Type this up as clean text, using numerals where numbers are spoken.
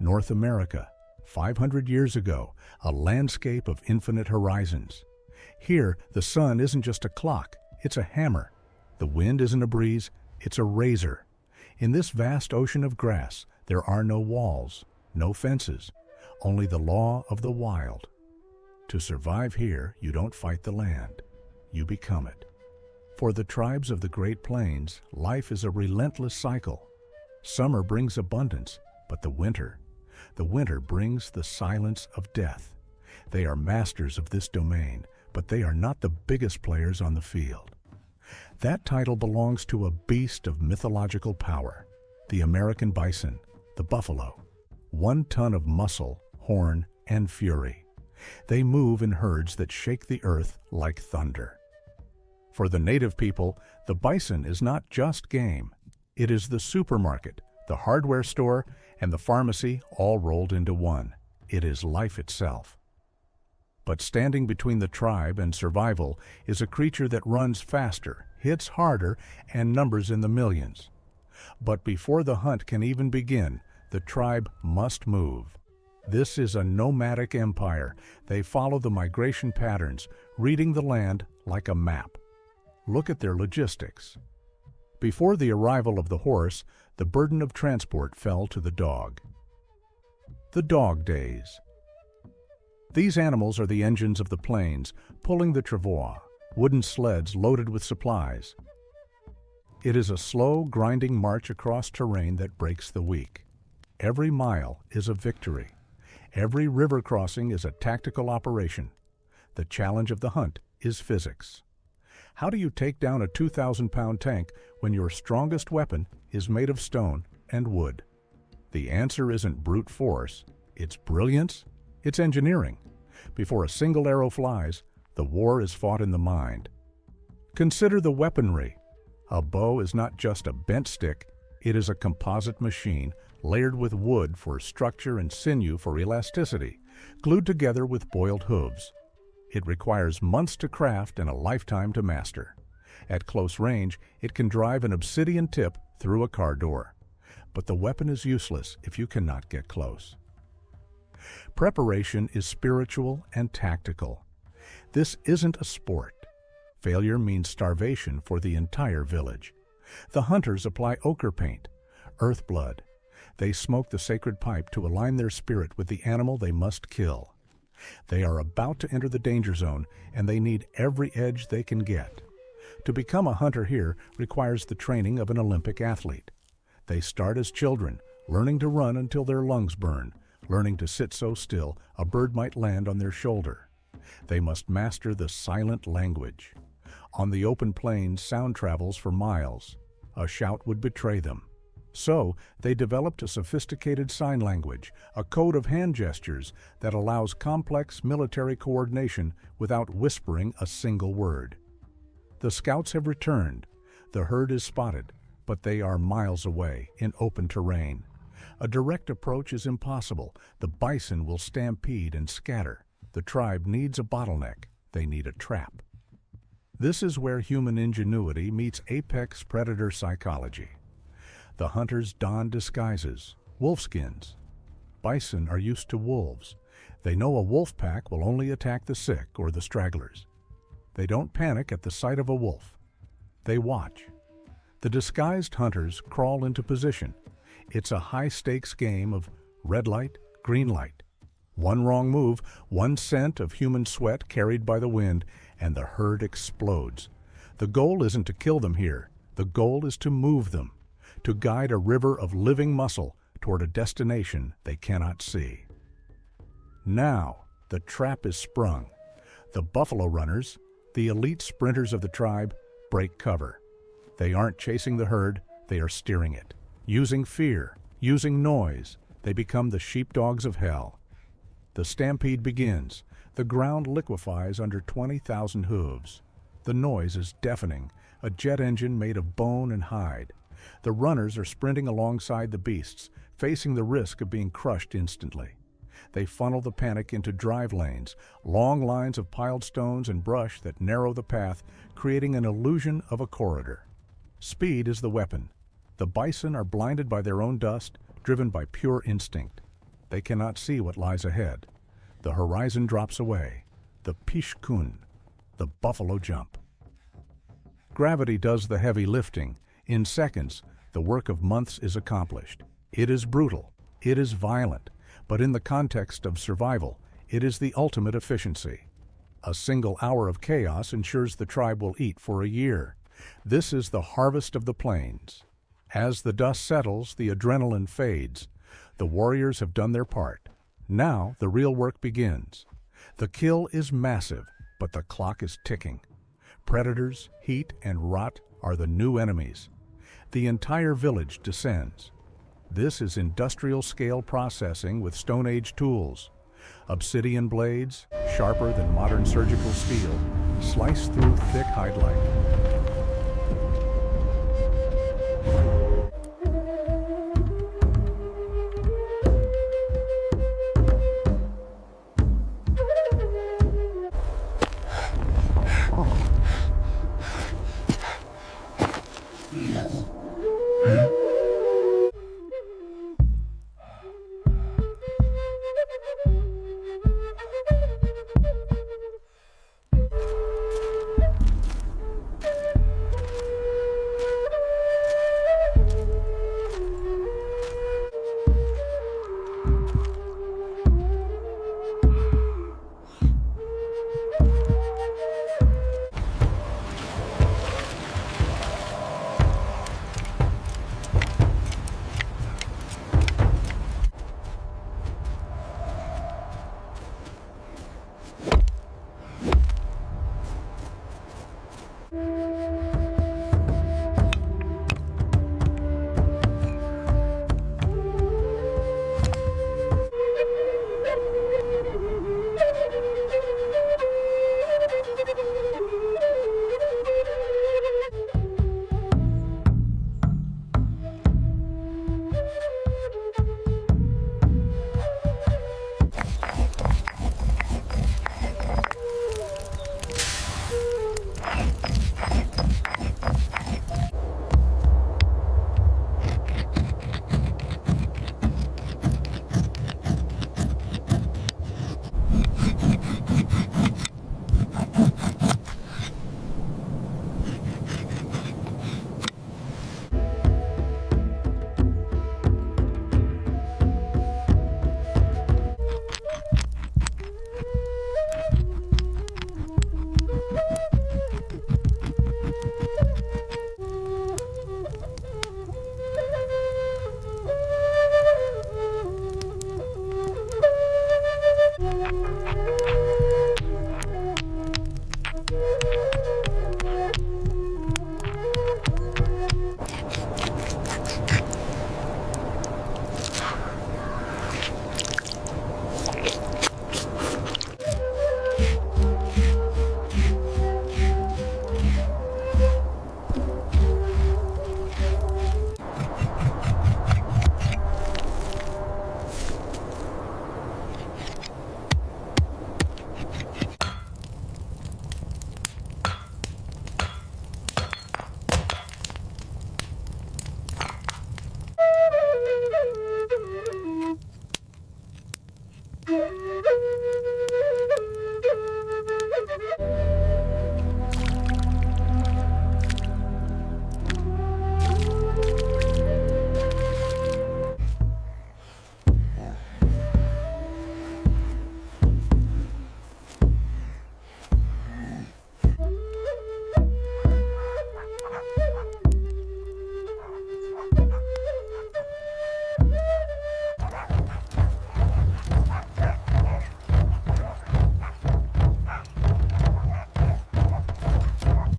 North America, 500 years ago, a landscape of infinite horizons. Here, the sun isn't just a clock, it's a hammer. The wind isn't a breeze, it's a razor. In this vast ocean of grass, there are no walls, no fences, only the law of the wild. To survive here, you don't fight the land, you become it. For the tribes of the Great Plains, life is a relentless cycle. Summer brings abundance, but the winter brings the silence of death. They are masters of this domain, but they are not the biggest players on the field. That title belongs to a beast of mythological power, the American bison, the buffalo. 1 ton of muscle, horn, and fury. They move in herds that shake the earth like thunder. For the native people, the bison is not just game. It is the supermarket, the hardware store, and the pharmacy all rolled into one. It is life itself. But standing between the tribe and survival is a creature that runs faster, hits harder, and numbers in the millions. But before the hunt can even begin, the tribe must move. This is a nomadic empire. They follow the migration patterns, reading the land like a map. Look at their logistics. Before the arrival of the horse, the burden of transport fell to the dog. The dog days. These animals are the engines of the plains, pulling the travois, wooden sleds loaded with supplies. It is a slow, grinding march across terrain that breaks the weak. Every mile is a victory. Every river crossing is a tactical operation. The challenge of the hunt is physics. How do you take down a 2,000-pound tank when your strongest weapon is made of stone and wood? The answer isn't brute force, it's brilliance, it's engineering. Before a single arrow flies, the war is fought in the mind. Consider the weaponry. A bow is not just a bent stick, it is a composite machine layered with wood for structure and sinew for elasticity, glued together with boiled hooves. It requires months to craft and a lifetime to master. At close range, it can drive an obsidian tip through a car door. But the weapon is useless if you cannot get close. Preparation is spiritual and tactical. This isn't a sport. Failure means starvation for the entire village. The hunters apply ochre paint, earth blood. They smoke the sacred pipe to align their spirit with the animal they must kill. They are about to enter the danger zone, and they need every edge they can get. To become a hunter here requires the training of an Olympic athlete. They start as children, learning to run until their lungs burn, learning to sit so still a bird might land on their shoulder. They must master the silent language. On the open plains, sound travels for miles. A shout would betray them. So, they developed a sophisticated sign language, a code of hand gestures that allows complex military coordination without whispering a single word. The scouts have returned. The herd is spotted, but they are miles away in open terrain. A direct approach is impossible. The bison will stampede and scatter. The tribe needs a bottleneck. They need a trap. This is where human ingenuity meets apex predator psychology. The hunters don disguises, wolfskins. Bison are used to wolves. They know a wolf pack will only attack the sick or the stragglers. They don't panic at the sight of a wolf. They watch. The disguised hunters crawl into position. It's a high-stakes game of red light, green light. One wrong move, one scent of human sweat carried by the wind, and the herd explodes. The goal isn't to kill them here. The goal is to move them, to guide a river of living muscle toward a destination they cannot see. Now, the trap is sprung. The buffalo runners, the elite sprinters of the tribe, break cover. They aren't chasing the herd, they are steering it. Using fear, using noise, they become the sheepdogs of hell. The stampede begins. The ground liquefies under 20,000 hooves. The noise is deafening, a jet engine made of bone and hide. The runners are sprinting alongside the beasts, facing the risk of being crushed instantly. They funnel the panic into drive lanes, long lines of piled stones and brush that narrow the path, creating an illusion of a corridor. Speed is the weapon. The bison are blinded by their own dust, driven by pure instinct. They cannot see what lies ahead. The horizon drops away. The pishkun, the buffalo jump. Gravity does the heavy lifting. In seconds, the work of months is accomplished. It is brutal. It is violent. But in the context of survival, it is the ultimate efficiency. A single hour of chaos ensures the tribe will eat for a year. This is the harvest of the plains. As the dust settles, the adrenaline fades. The warriors have done their part. Now the real work begins. The kill is massive, but the clock is ticking. Predators, heat, and rot are the new enemies. The entire village descends. This is industrial-scale processing with Stone Age tools. Obsidian blades, sharper than modern surgical steel, slice through thick hide-like.